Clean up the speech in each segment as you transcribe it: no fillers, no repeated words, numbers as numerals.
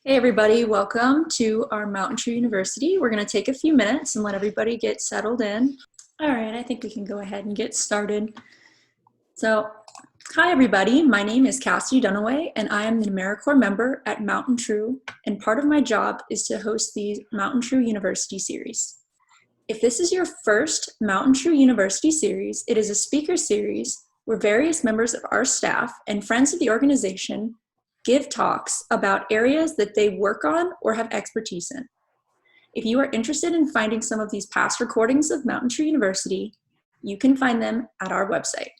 Hey everybody, welcome to our MountainTrue University. We're going to take a few minutes and let everybody get settled in. All right, I think we can go ahead and get started. So, hi everybody, my name is Cassie Dunaway and I am the AmeriCorps member at MountainTrue, and part of my job is to host the MountainTrue University series. If this is your first MountainTrue University series, it is a speaker series where various members of our staff and friends of the organization give talks about areas that they work on or have expertise in. If you are interested in finding some of these past recordings of MountainTrue University, you can find them at our website.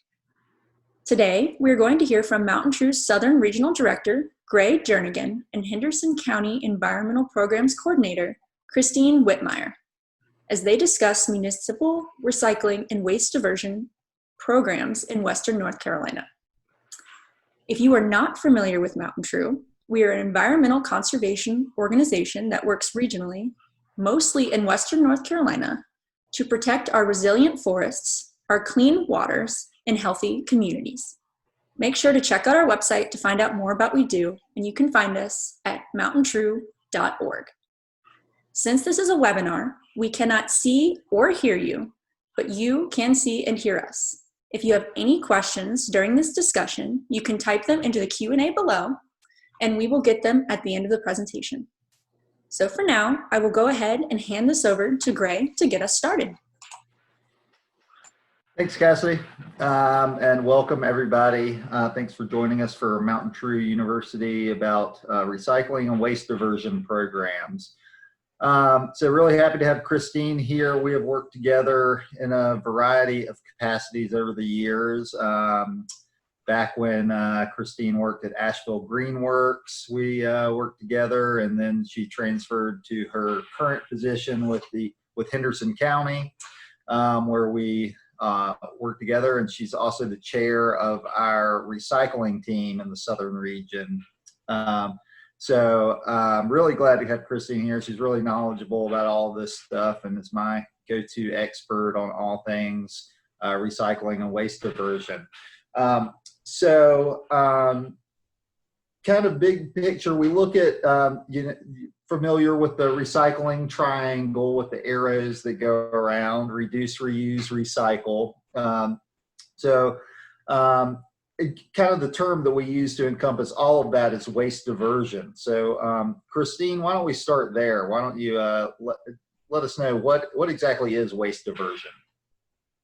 Today, we're going to hear from MountainTrue's Southern Regional Director, Gray Jernigan, and Henderson County Environmental Programs Coordinator, Christine Wittmeier, as they discuss municipal recycling and waste diversion programs in Western North Carolina. If you are not familiar with MountainTrue, we are an environmental conservation organization that works regionally, mostly in Western North Carolina, to protect our resilient forests, our clean waters, and healthy communities. Make sure to check out our website to find out more about what we do, and you can find us at mountaintrue.org. Since this is a webinar, we cannot see or hear you, but you can see and hear us. If you have any questions during this discussion, you can type them into the Q&A below, and we will get them at the end of the presentation. So for now, I will go ahead and hand this over to Gray to get us started. Thanks, Cassie, and welcome everybody. Thanks for joining us for MountainTrue University about recycling and waste diversion programs. So really happy to have Christine here. We have worked together in a variety of capacities over the years. Back when Christine worked at Asheville Greenworks, we worked together, and then she transferred to her current position with Henderson County, where we work together, and she's also the chair of our recycling team in the Southern region. So I'm really glad to have Christine here. She's really knowledgeable about all this stuff and is my go-to expert on all things recycling and waste diversion. Kind of big picture, we look at, familiar with the recycling triangle with the arrows that go around: reduce, reuse, recycle. Kind of the term that we use to encompass all of that is waste diversion. So Christine, why don't we start there? Why don't you let us know what exactly is waste diversion?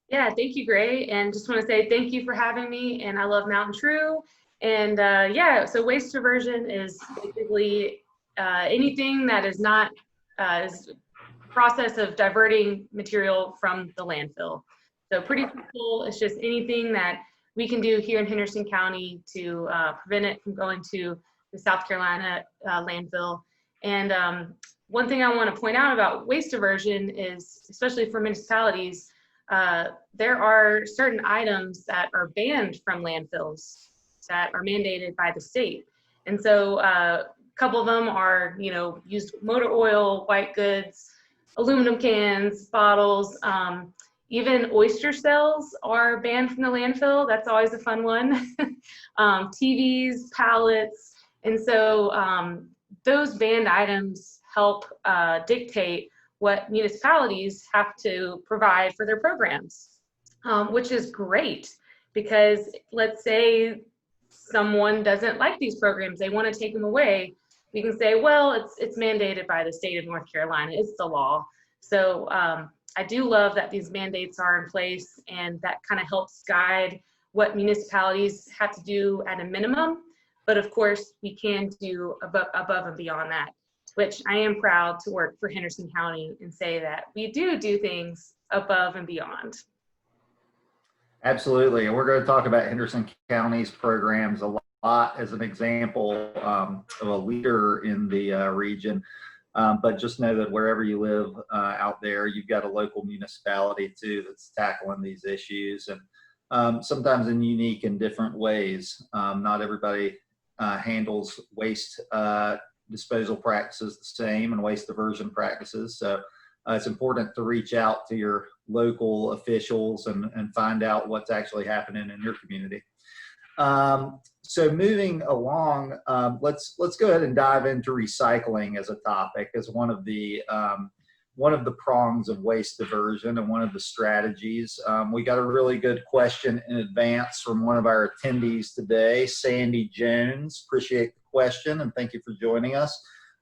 Yeah, thank you, Gray. And just want to say thank you for having me. And I love MountainTrue. And yeah, so waste diversion is basically anything that is not is process of diverting material from the landfill. So pretty simple. It's just anything that we can do here in Henderson County to prevent it from going to the South Carolina landfill. And one thing I want to point out about waste diversion is, especially for municipalities, there are certain items that are banned from landfills that are mandated by the state. And so a couple of them are, used motor oil, white goods, aluminum cans, bottles, even oyster shells are banned from the landfill. That's always a fun one. TVs, pallets. And so those banned items help dictate what municipalities have to provide for their programs, which is great, because let's say someone doesn't like these programs, they want to take them away. We can say, well, it's mandated by the state of North Carolina. It's the law. So I do love that these mandates are in place, and that kind of helps guide what municipalities have to do at a minimum. But of course, we can do above and beyond that, which I am proud to work for Henderson County and say that we do things above and beyond. Absolutely, and we're going to talk about Henderson County's programs a lot as an example of a leader in the region. But just know that wherever you live out there, you've got a local municipality too that's tackling these issues, and sometimes in unique and different ways. Not everybody handles waste disposal practices the same, and waste diversion practices. So it's important to reach out to your local officials and find out what's actually happening in your community. so moving along, let's go ahead and dive into recycling as a topic, as one of the prongs of waste diversion and one of the strategies. We got a really good question in advance from one of our attendees today, Sandy Jones. Appreciate the question and thank you for joining us.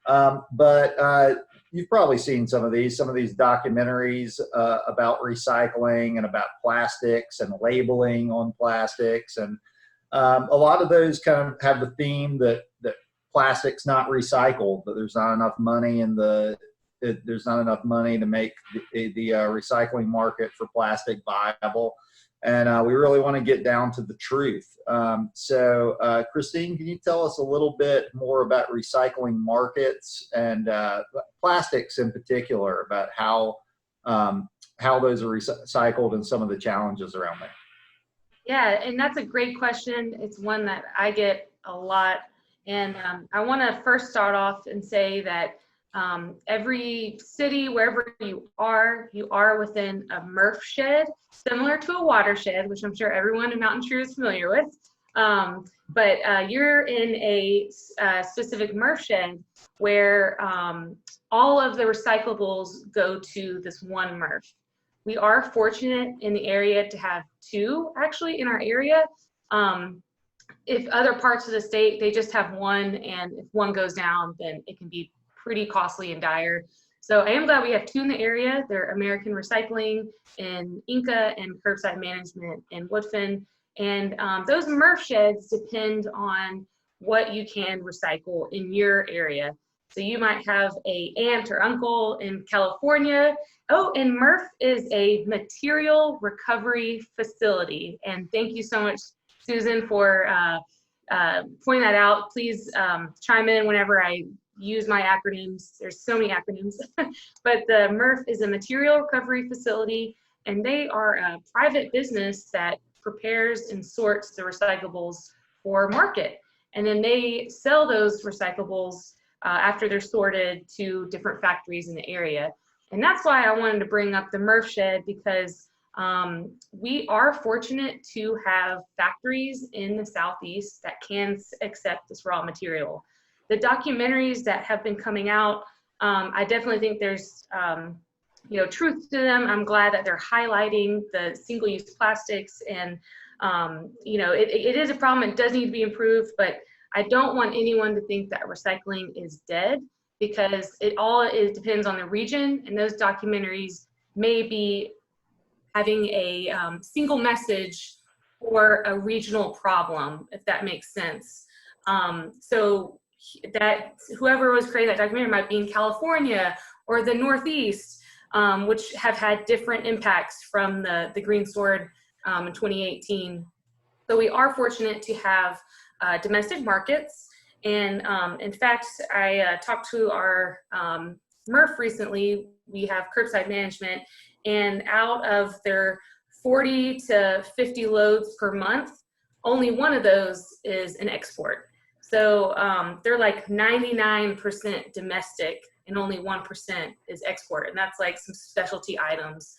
But you've probably seen some of these documentaries about recycling and about plastics and labeling on plastics. And a lot of those kind of have the theme that plastic's not recycled, that there's not enough money in there's not enough money to make the recycling market for plastic viable. And we really want to get down to the truth. So Christine, can you tell us a little bit more about recycling markets and plastics in particular, about how those are recycled and some of the challenges around there? Yeah, and that's a great question. It's one that I get a lot. And I want to first start off and say that every city, wherever you are within a MRF shed, similar to a watershed, which I'm sure everyone in MountainTrue is familiar with. But you're in a specific MRF shed where all of the recyclables go to this one MRF. We are fortunate in the area to have two actually in our area. If other parts of the state, they just have one, and if one goes down, then it can be pretty costly and dire. So I am glad we have two in the area. They're American Recycling in Inca and Curbside Management in Woodfin. And those MRF sheds depend on what you can recycle in your area. So you might have an aunt or uncle in California. Oh, and MRF is a material recovery facility. And thank you so much, Susan, for pointing that out. Please chime in whenever I use my acronyms. There's so many acronyms. But the MRF is a material recovery facility, and they are a private business that prepares and sorts the recyclables for market. And then they sell those recyclables after they're sorted to different factories in the area. And that's why I wanted to bring up the MRF shed, because we are fortunate to have factories in the Southeast that can accept this raw material. The documentaries that have been coming out, I definitely think there's truth to them. I'm glad that they're highlighting the single-use plastics, and it is a problem. It does need to be improved, but I don't want anyone to think that recycling is dead, because it depends on the region, and those documentaries may be having a single message for a regional problem, if that makes sense. So that whoever was creating that documentary might be in California or the Northeast, which have had different impacts from the Green Sword in 2018. So we are fortunate to have domestic markets. And in fact, I talked to our MRF recently. We have Curbside Management, and out of their 40 to 50 loads per month, only one of those is an export. So they're like 99% domestic, and only 1% is export, and that's like some specialty items.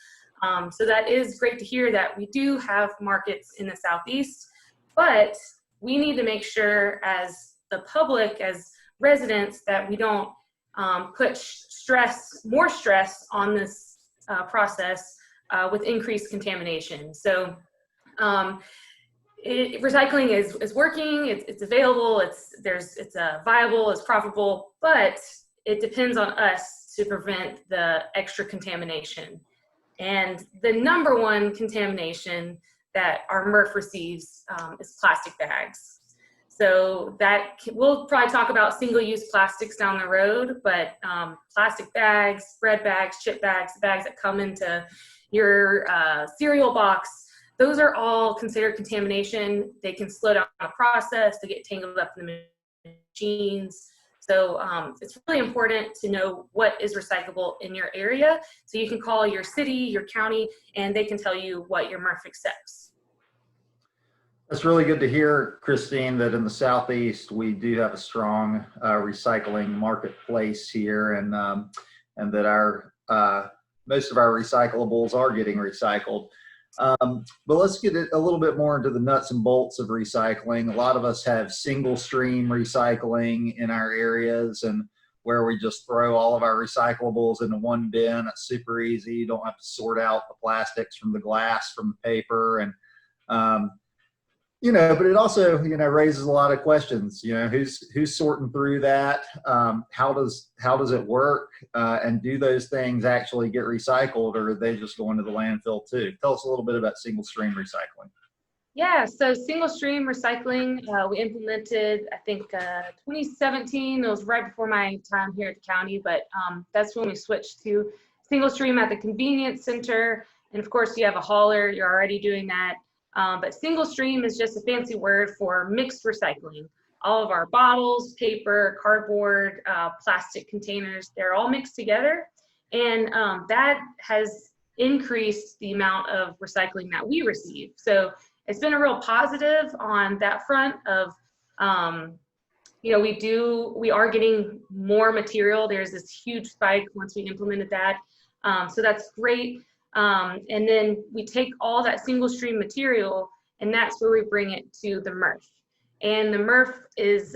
So that is great to hear that we do have markets in the Southeast, but we need to make sure as the public, as residents, that we don't put more stress on this process with increased contamination. So recycling is working, it's available, it's viable, it's profitable, but it depends on us to prevent the extra contamination. And the number one contamination that our MRF receives is plastic bags. So we'll probably talk about single-use plastics down the road, but plastic bags, bread bags, chip bags, bags that come into your cereal box, those are all considered contamination. They can slow down the process, they get tangled up in the machines. So it's really important to know what is recyclable in your area. So you can call your city, your county, and they can tell you what your MRF accepts. That's really good to hear, Christine, that in the Southeast, we do have a strong recycling marketplace here, and that most of our recyclables are getting recycled. But let's get a little bit more into the nuts and bolts of recycling. A lot of us have single stream recycling in our areas, and where we just throw all of our recyclables into one bin. It's super easy. You don't have to sort out the plastics from the glass, from the paper. And, but it also, raises a lot of questions. Who's sorting through that? How does it work? And do those things actually get recycled, or are they just going to the landfill too? Tell us a little bit about single stream recycling. Yeah, so single stream recycling, we implemented, I think 2017, it was right before my time here at the county, but that's when we switched to single stream at the convenience center. And of course you have a hauler, you're already doing that. But single stream is just a fancy word for mixed recycling. All of our bottles, paper, cardboard, plastic containers, they're all mixed together. And that has increased the amount of recycling that we receive. So it's been a real positive on that front of, we are getting more material. There's this huge spike once we implemented that. So that's great. And then we take all that single stream material, and that's where we bring it to the MRF. And the MRF is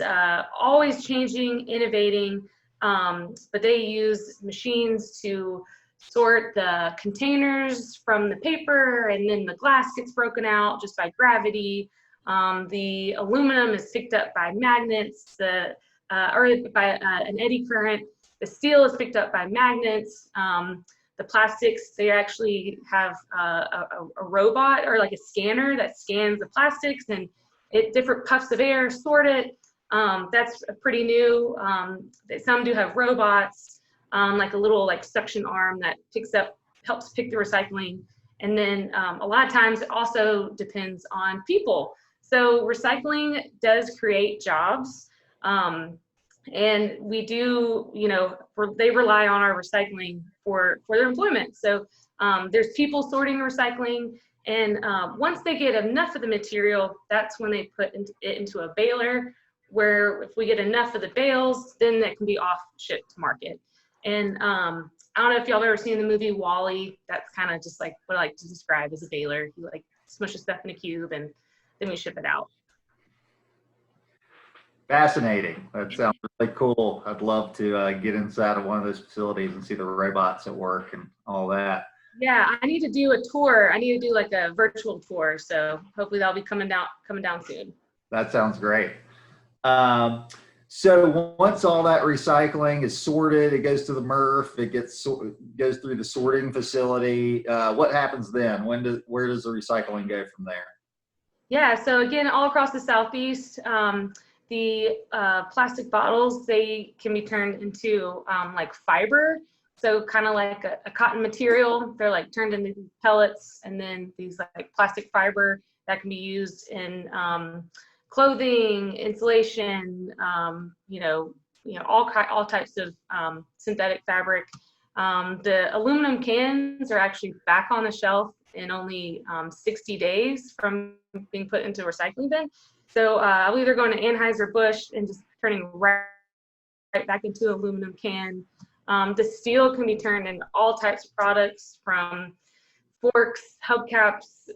always changing, innovating, but they use machines to sort the containers from the paper, and then the glass gets broken out just by gravity. The aluminum is picked up by magnets, or by an eddy current. The steel is picked up by magnets. The plastics, they actually have a robot or like a scanner that scans the plastics, and different puffs of air sort it. That's pretty new. Some do have robots. Like a little suction arm that helps pick the recycling. And then a lot of times it also depends on people. So recycling does create jobs. And we do, they rely on our recycling for their employment. So there's people sorting recycling. And once they get enough of the material, that's when they put it into a baler, where if we get enough of the bales, then that can be off shipped to market. And I don't know if y'all have ever seen the movie WALL-E. That's kind of just like what I like to describe as a baler. You smush the stuff in a cube, and then we ship it out. Fascinating. That sounds really cool. I'd love to get inside of one of those facilities and see the robots at work and all that. Yeah, I need to do a tour. I need to do a virtual tour. So hopefully that'll be coming down soon. That sounds great. So once all that recycling is sorted, it goes to the MRF, it goes through the sorting facility. What happens then? Where does the recycling go from there? Yeah, so again, all across the Southeast, the plastic bottles, they can be turned into fiber. So kind of like a cotton material. They're turned into pellets, and then these plastic fiber that can be used in clothing, insulation, all types of synthetic fabric. The aluminum cans are actually back on the shelf in only 60 days from being put into a recycling bin. So I'll either go into Anheuser-Busch and just turning right back into an aluminum can. The steel can be turned into all types of products, from forks, hubcaps,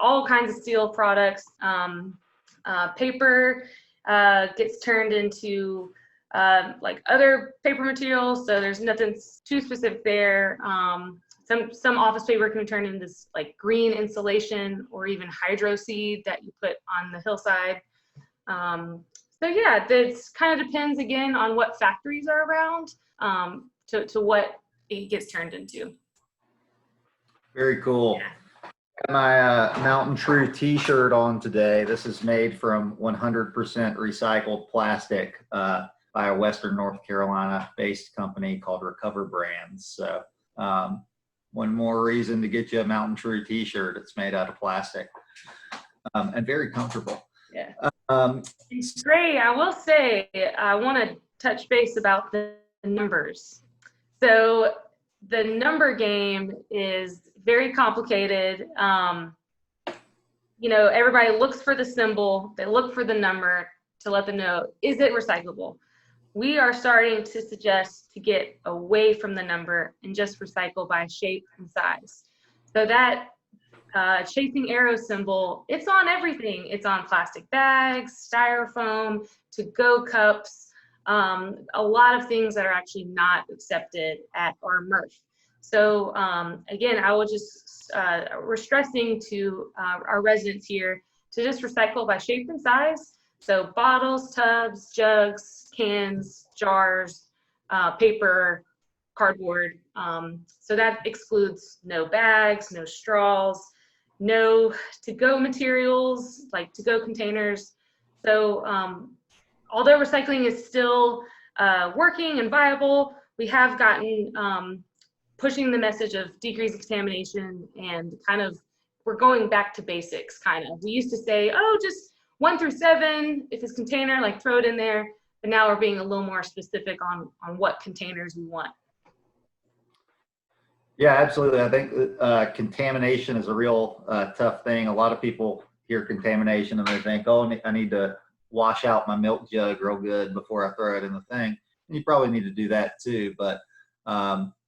all kinds of steel products. Paper gets turned into other paper materials, so there's nothing too specific there. Some office paper can be turned into this green insulation, or even hydro seed that you put on the hillside. So yeah, this kind of depends again on what factories are around, to what it gets turned into. Very cool. Yeah. My MountainTrue t-shirt on today. This is made from 100% recycled plastic by a Western North Carolina based company called Recover Brands. So one more reason to get you a MountainTrue t-shirt. It's made out of plastic and very comfortable. Yeah. It's great. I will say, I want to touch base about the numbers. So the number game is very complicated. Everybody looks for the symbol, they look for the number to let them know, is it recyclable? We are starting to suggest to get away from the number and just recycle by shape and size. So that chasing arrow symbol, it's on everything. It's on plastic bags, styrofoam, to-go cups, a lot of things that are actually not accepted at our MRF. So again, I will just, we're stressing to our residents here to just recycle by shape and size. So bottles, tubs, jugs, cans, jars, paper, cardboard. So that excludes no bags, no straws, no to-go materials like to-go containers. So although recycling is still working and viable, we have gotten pushing the message of decreasing contamination and kind of, we're going back to basics kind of. We used to say, oh, just 1 through 7, if it's container, like throw it in there. But now we're being a little more specific on what containers we want. Yeah, absolutely. I think contamination is a real tough thing. A lot of people hear contamination and they think, oh, I need to wash out my milk jug real good before I throw it in the thing. And you probably need to do that too. But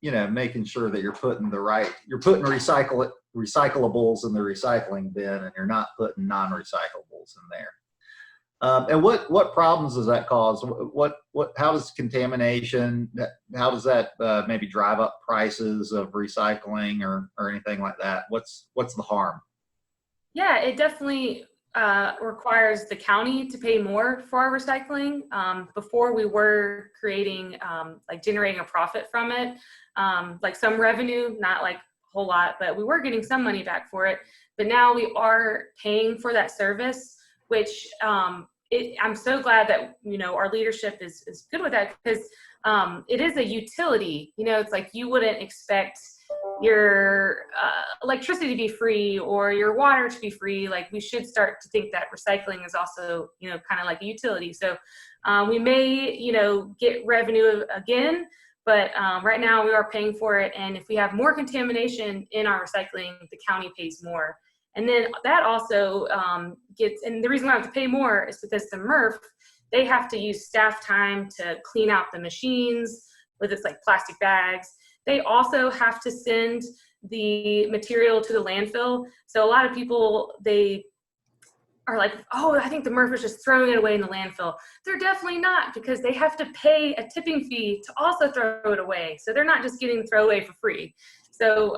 you know, making sure that you're putting recyclables in the recycling bin and you're not putting non-recyclables in there. And what problems does that cause? How does contamination, how does that maybe drive up prices of recycling or anything like that? What's the harm? Yeah, it definitely requires the county to pay more for our recycling. Before we were creating, like generating a profit from it, like some revenue, not like a whole lot, but we were getting some money back for it. But now we are paying for that service, which I'm so glad that, you know, our leadership is good with that, because it is a utility. You know, it's like you wouldn't expect your electricity to be free or your water to be free. Like, we should start to think that recycling is also, you know, kind of like a utility. So we may, you know, get revenue again, but right now we are paying for it. And if we have more contamination in our recycling, the county pays more. And then that also gets, and the reason why I have to pay more is because the MRF, they have to use staff time to clean out the machines with its like plastic bags. They also have to send the material to the landfill. So a lot of people, they are like, oh, I think the MRF is just throwing it away in the landfill. They're definitely not, because they have to pay a tipping fee to also throw it away. So they're not just getting the throwaway for free. So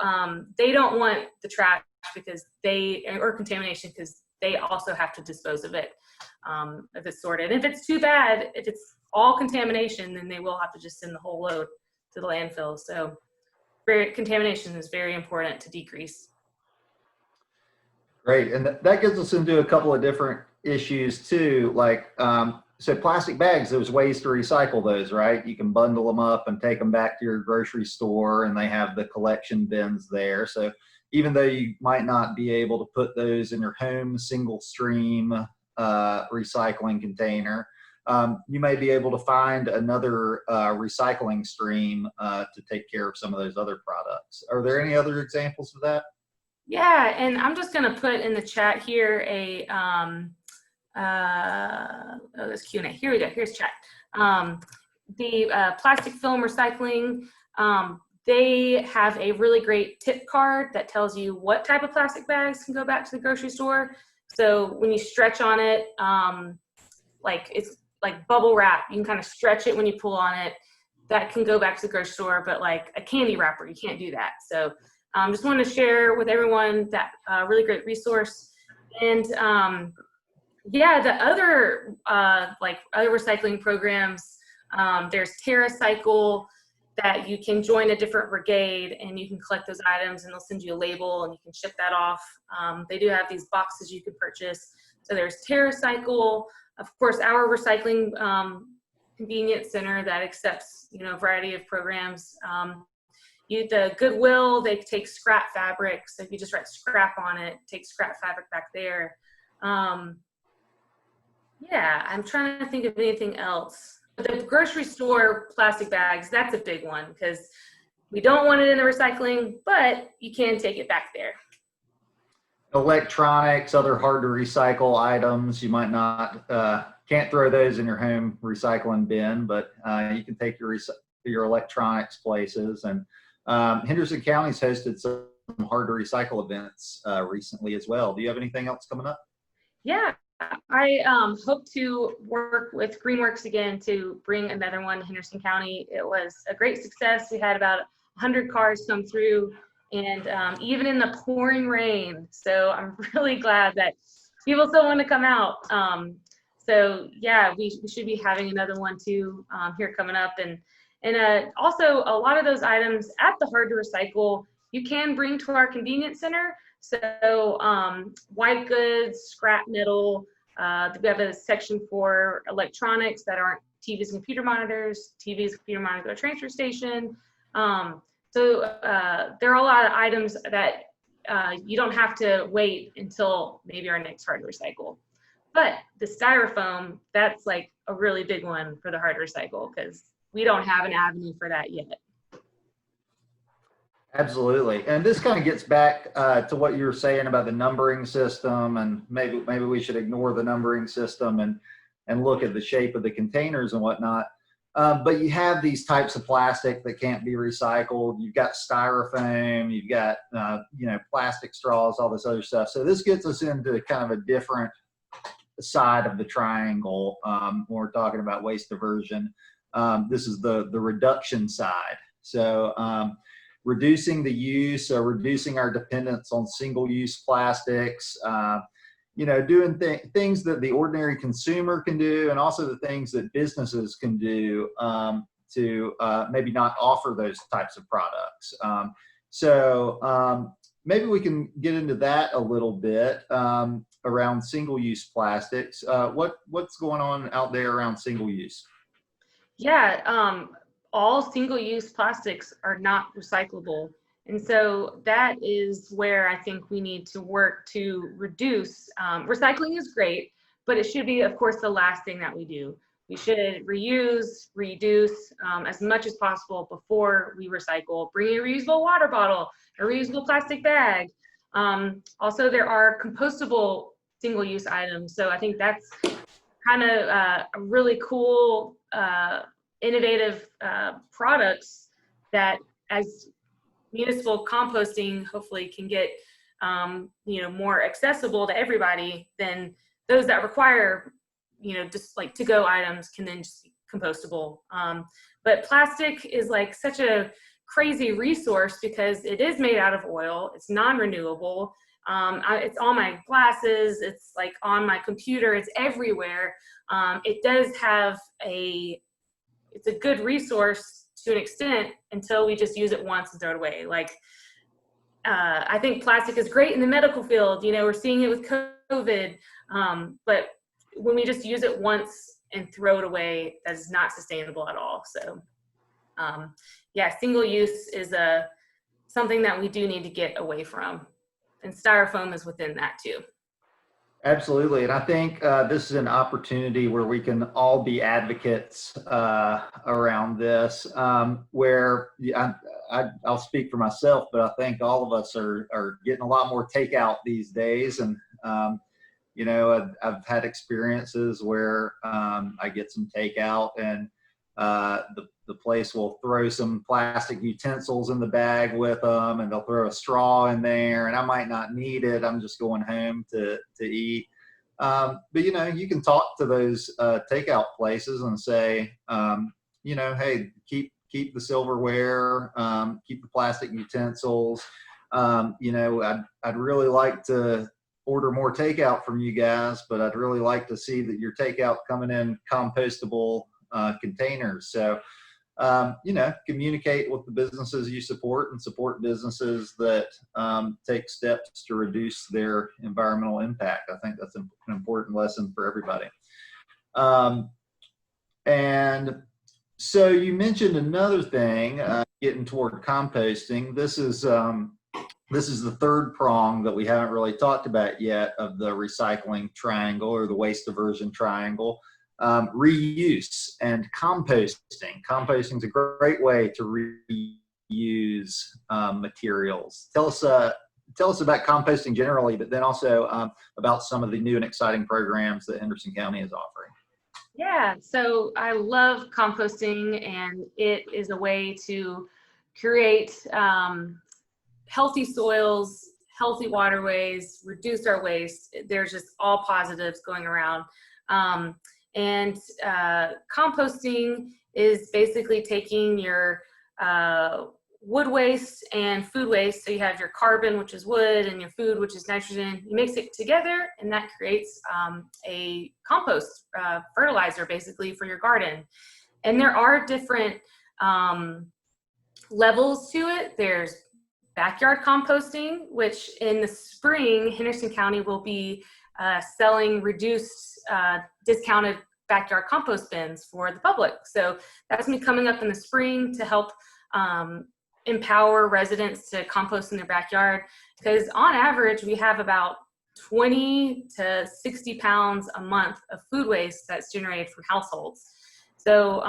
they don't want the trash because or contamination, because they also have to dispose of it if it's sorted. If it's too bad, if it's all contamination, then they will have to just send the whole load to the landfill. So contamination is very important to decrease. Great, and that gets us into a couple of different issues too. Like, so plastic bags, there's ways to recycle those, right? You can bundle them up and take them back to your grocery store, and they have the collection bins there. So even though you might not be able to put those in your home single stream recycling container, you may be able to find another recycling stream to take care of some of those other products. Are there any other examples of that? Yeah, and I'm just going to put in the chat here a, there's Q&A. Here we go. Here's chat. The plastic film recycling, they have a really great tip card that tells you what type of plastic bags can go back to the grocery store. So when you stretch on it, like it's like bubble wrap, you can kind of stretch it when you pull on it. That can go back to the grocery store, but like a candy wrapper, you can't do that. So just wanted to share with everyone that really great resource. And yeah, the other like other recycling programs, there's TerraCycle, that you can join a different brigade and you can collect those items and they'll send you a label and you can ship that off. They do have these boxes you could purchase. So there's TerraCycle, of course, our recycling convenience center that accepts, you know, a variety of programs. The Goodwill, they take scrap fabric. So if you just write scrap on it, take scrap fabric back there. Yeah, I'm trying to think of anything else. The grocery store plastic bags, that's a big one because we don't want it in the recycling, but you can take it back there. Electronics, other hard to recycle items, you might not, can't throw those in your home recycling bin, but you can take your electronics places. And Henderson County's hosted some hard to recycle events recently as well. Do you have anything else coming up? Yeah, I hope to work with Greenworks again to bring another one to Henderson County. It was a great success. We had about 100 cars come through, and even in the pouring rain. So I'm really glad that people still want to come out. So yeah, we should be having another one too here coming up. And also a lot of those items at the hard to recycle, you can bring to our convenience center. So white goods, scrap metal, we have a section for electronics that aren't TVs and computer monitors, TVs, computer monitors at a transfer station. So there are a lot of items that you don't have to wait until maybe our next hard to recycle. But the styrofoam, that's like a really big one for the hard to recycle because we don't have an avenue for that yet. Absolutely. And this kind of gets back to what you were saying about the numbering system, and maybe we should ignore the numbering system and look at the shape of the containers and whatnot. But you have these types of plastic that can't be recycled. You've got styrofoam, you've got plastic straws, all this other stuff. So this gets us into kind of a different side of the triangle when we're talking about waste diversion. This is the reduction side. So reducing the use, reducing our dependence on single-use plastics, doing things that the ordinary consumer can do, and also the things that businesses can do to maybe not offer those types of products. So maybe we can get into that a little bit around single-use plastics. What's going on out there around single-use? Yeah, all single-use plastics are not recyclable. And so that is where I think we need to work to reduce. Recycling is great, but it should be, of course, the last thing that we do. We should reuse, reduce as much as possible before we recycle. Bring a reusable water bottle, a reusable plastic bag. Also, there are compostable single-use items. So I think that's kind of a really cool, innovative products that as municipal composting hopefully can get more accessible to everybody than those that require just like to-go items can then just be compostable. But plastic is like such a crazy resource because it is made out of oil, it's non-renewable, it's on my glasses, it's like on my computer, it's everywhere. It does have it's a good resource to an extent until we just use it once and throw it away. Like, I think plastic is great in the medical field. We're seeing it with COVID, but when we just use it once and throw it away, that's not sustainable at all. So, yeah, single use is something that we do need to get away from, and styrofoam is within that too. Absolutely. And I think this is an opportunity where we can all be advocates around this, where I'll speak for myself, but I think all of us are getting a lot more takeout these days. And, I've had experiences where I get some takeout and the place will throw some plastic utensils in the bag with them, and they'll throw a straw in there, and I might not need it. I'm just going home to eat. But you can talk to those takeout places and say, hey, keep the silverware, keep the plastic utensils. I'd really like to order more takeout from you guys, but I'd really like to see that your takeout coming in compostable containers. So, communicate with the businesses you support and support businesses that take steps to reduce their environmental impact. I think that's an important lesson for everybody. And so you mentioned another thing, getting toward composting. This is the third prong that we haven't really talked about yet of the recycling triangle or the waste diversion triangle. Reuse and composting. Composting is a great way to reuse materials. Tell us about composting generally, but then also about some of the new and exciting programs that Henderson County is offering. Yeah, so I love composting, and it is a way to create healthy soils, healthy waterways, reduce our waste. There's just all positives going around. And composting is basically taking your wood waste and food waste. So you have your carbon, which is wood, and your food, which is nitrogen. You mix it together, and that creates a compost fertilizer, basically, for your garden. And there are different levels to it. There's backyard composting, which in the spring, Henderson County will be selling reduced, discounted backyard compost bins for the public. So that's me coming up in the spring to help empower residents to compost in their backyard, because on average we have about 20 to 60 pounds a month of food waste that's generated from households. So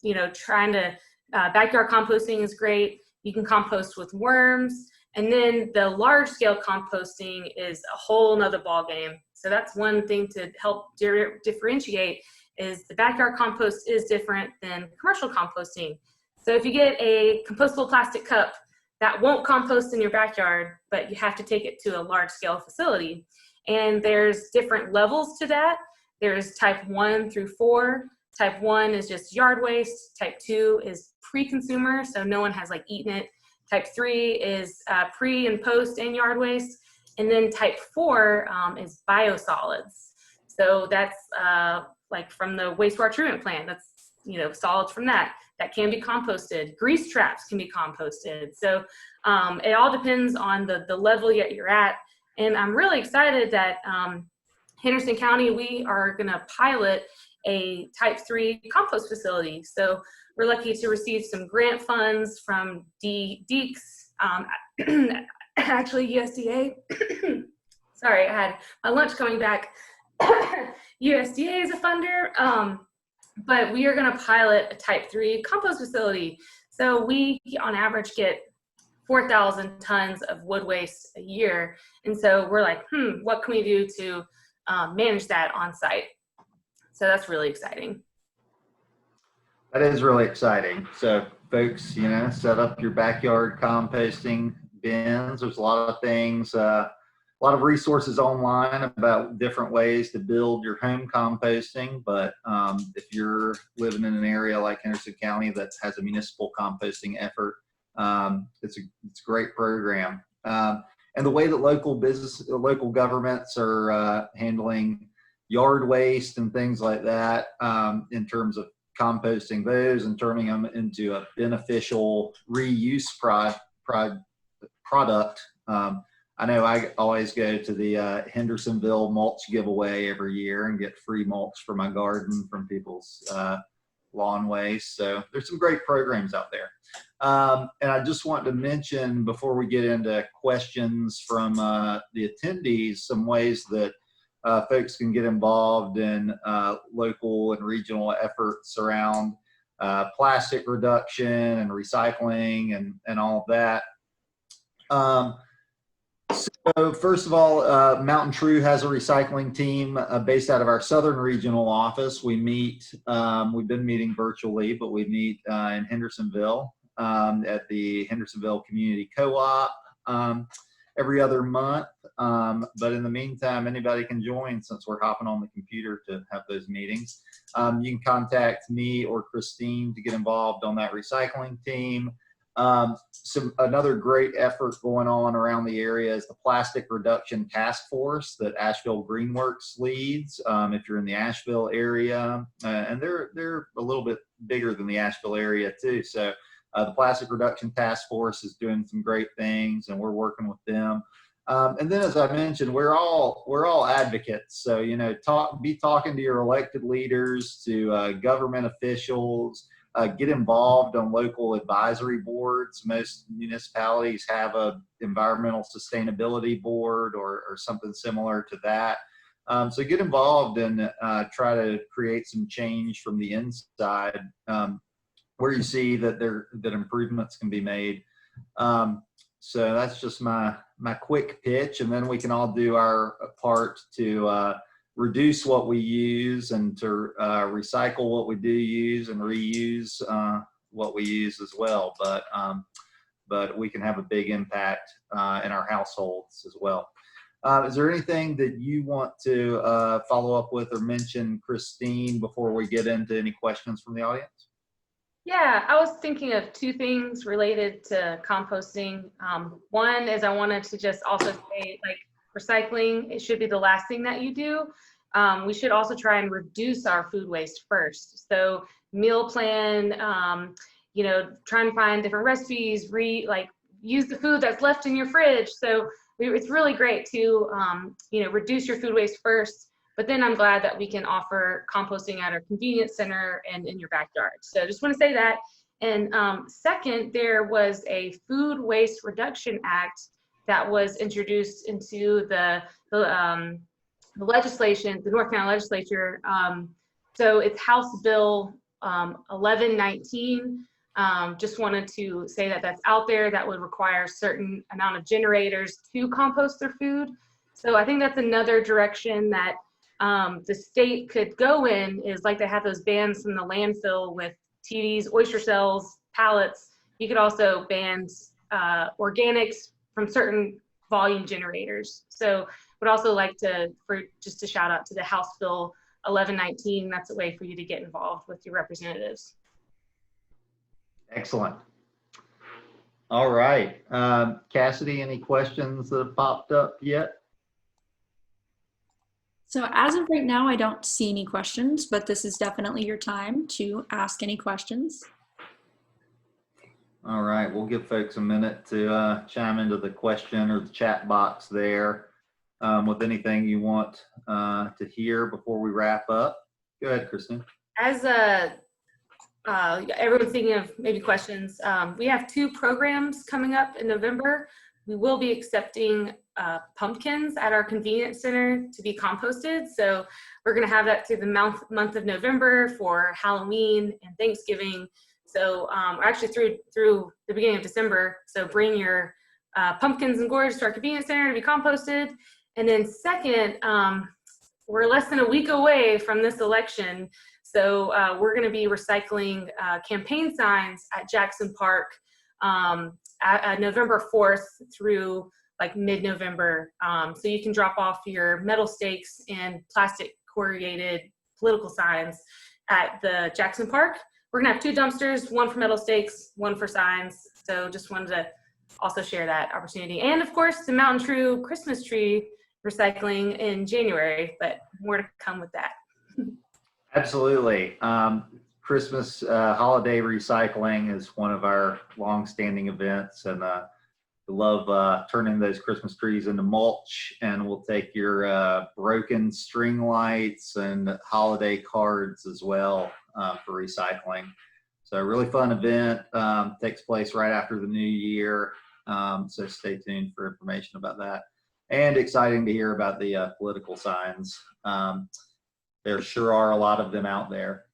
you know, trying to backyard composting is great. You can compost with worms, and then the large scale composting is a whole nother ball game. So that's one thing to help differentiate, is the backyard compost is different than commercial composting. So if you get a compostable plastic cup, that won't compost in your backyard, but you have to take it to a large scale facility. And there's different levels to that. There's type 1 through 4. Type 1 is just yard waste. Type 2 is pre-consumer, so no one has like eaten it. Type 3 is pre and post and yard waste. And then type 4 is biosolids. So that's like from the wastewater treatment plant. That's, you know, solids from that can be composted. Grease traps can be composted. So it all depends on the level you're at. And I'm really excited that Henderson County, we are going to pilot a type 3 compost facility. So we're lucky to receive some grant funds from DEECS, actually USDA. Sorry, I had my lunch coming back. USDA is a funder, but we are going to pilot a type 3 compost facility. So we, on average, get 4,000 tons of wood waste a year. And so we're like, what can we do to manage that on site? So that's really exciting. That is really exciting. So folks, you know, set up your backyard composting bins. There's a lot of things, a lot of resources online about different ways to build your home composting. But if you're living in an area like Henderson County that has a municipal composting effort, it's a great program. And the way that local governments are handling yard waste and things like that, in terms of composting those and turning them into a beneficial reuse product. I know I always go to the Hendersonville mulch giveaway every year and get free mulch for my garden from people's lawn waste. So there's some great programs out there. And I just want to mention, before we get into questions from the attendees, some ways that folks can get involved in local and regional efforts around plastic reduction and recycling and all of that. So first of all, MountainTrue has a recycling team based out of our Southern Regional Office. We meet, we've been meeting virtually, but we meet in Hendersonville at the Hendersonville Community Co-op every other month. But in the meantime, anybody can join since we're hopping on the computer to have those meetings. You can contact me or Christine to get involved on that recycling team. Another great effort going on around the area is the Plastic Reduction Task Force that Asheville Greenworks leads. If you're in the Asheville area, and they're a little bit bigger than the Asheville area too. So the Plastic Reduction Task Force is doing some great things, and we're working with them. And then, as I mentioned, we're all advocates. So, you know, be talking to your elected leaders, to government officials. Get involved on local advisory boards. Most municipalities have a environmental sustainability board or something similar to that. So get involved and try to create some change from the inside where you see that that improvements can be made. So that's just my quick pitch, and then we can all do our part to reduce what we use and to recycle what we do use and reuse what we use as well. But but we can have a big impact in our households as well. Is there anything that you want to follow up with or mention, Christine, before we get into any questions from the audience? Yeah, I was thinking of two things related to composting. One is I wanted to just also say, like, recycling, it should be the last thing that you do. We should also try and reduce our food waste first. So meal plan, you know, try and find different recipes, use the food that's left in your fridge. So it's really great to, you know, reduce your food waste first. But then I'm glad that we can offer composting at our convenience center and in your backyard. So just want to say that. And second, there was a Food Waste Reduction Act that was introduced into the legislation, the North Carolina legislature. So it's House Bill 1119. Just wanted to say that that's out there. That would require a certain amount of generators to compost their food. So I think that's another direction that the state could go in, is like they have those bans from the landfill with TVs, oyster shells, pallets. You could also ban organics from certain volume generators. So would also like to shout out to the House Bill 1119. That's a way for you to get involved with your representatives. Excellent. All right. Cassidy, any questions that have popped up yet? So as of right now, I don't see any questions, but this is definitely your time to ask any questions. All right, we'll give folks a minute to chime into the question or the chat box there with anything you want to hear before we wrap up. Go ahead, Kristen. As everyone's thinking of maybe questions, we have 2 programs coming up in November. We will be accepting pumpkins at our convenience center to be composted. So we're going to have that through the month of November for Halloween and Thanksgiving. So actually through the beginning of December. So bring your pumpkins and gourds to our convenience center to be composted. And then second, we're less than a week away from this election. So we're going to be recycling campaign signs at Jackson Park at November 4th through like mid-November. So you can drop off your metal stakes and plastic corrugated political signs at the Jackson Park. We're gonna have 2 dumpsters, one for metal stakes, one for signs. So just wanted to also share that opportunity. And of course, the MountainTrue Christmas tree recycling in January, but more to come with that. Absolutely. Christmas holiday recycling is one of our long-standing events, and we love turning those Christmas trees into mulch, and we'll take your broken string lights and holiday cards as well for recycling. So a really fun event, takes place right after the new year. So stay tuned for information about that. And exciting to hear about the political signs. There sure are a lot of them out there.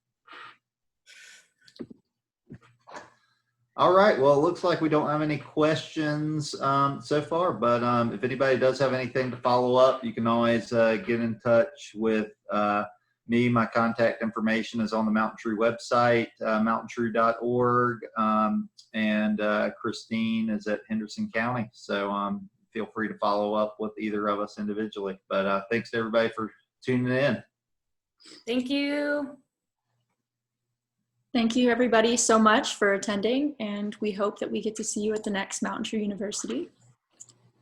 All right, well, it looks like we don't have any questions so far, but if anybody does have anything to follow up, you can always get in touch with me. My contact information is on the MountainTrue website, mountaintrue.org, and Christine is at Henderson County. So feel free to follow up with either of us individually. But thanks to everybody for tuning in. Thank you. Thank you everybody so much for attending, and we hope that we get to see you at the next MountainTrue University.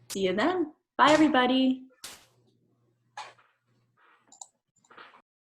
See you then. Bye everybody.